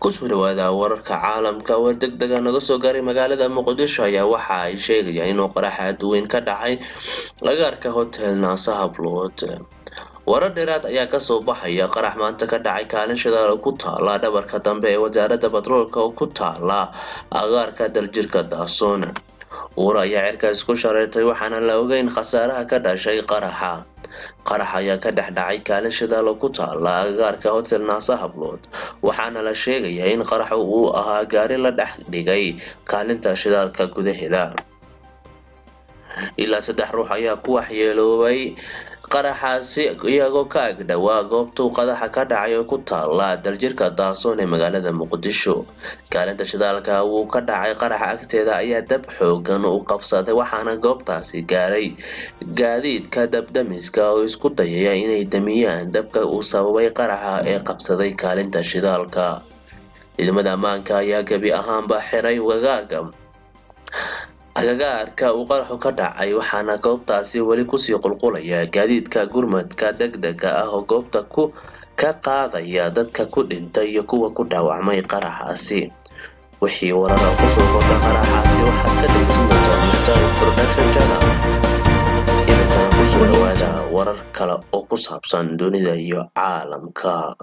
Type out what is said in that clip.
Kusoo dhawaada wararka caalamka oo degdega naga soo gaaray magaalada Muqdisho ayaa waxa ay sheegayaan inuu qarax aad u weyn ka dhacay agagaarka Hotel Nasa Hablood. Warar dheeraad ayaa ka soo baxaya qarax maanta ka dhacay kaalin shidaal oo ku taala dhabarka dambe ee wasaaradda batroolka oo ku taala agagaarka daljirka Daasoon. Uura ayaa cirkaas ku shareertay waxaana la ogeyn khasaaraha ka dhashay qaraxa. Qarax ayaa ka dhex dhacay kaalin shidaal oo ku taala agagaarka Hotel Nasa Hablood waxaana la sheegayaa in qaraxu uu ahaa gaari la dhex dhigay kaalinta shidaalka gudaheeda. Ilaa 3 ruux ayaa ku waxyeeloobay qaraxaasi iyagoo ka ag dhawaa goobta qaraxa ka dhacay oo ku taala daljirka Daasoon ee magaalada Muqdisho. Kaalinta shidaalka uu ka dhacay qaraxa agteeda ayaa dab xooggan u qabsaday waxaana goobtaasi gaaray gaadiidka dab-damiska oo isku dayaya inay damiyaan dabka uu sababay qaraxa ee qabsaday kaalinta shidaalka. Ciidamada ammaanka ayaa gabi ahaanba xiray agagaarka uu qaraxu ka dhacay waxaana goobtaasi weli kusii qulqulaya gaadiidka gurmadka degdega ah oo goobta ka qaadaya dadka ku dhintay iyo kuwa ku dhaawacmay qaraxaasi. Wixii warar ku soo kordha qaraxaasi waxaad ka dhageysan doontaa Mukhtaar Production Channel. Inta ku soo dhawaada warar kale oo ku saabsan dunida iyo caalamka.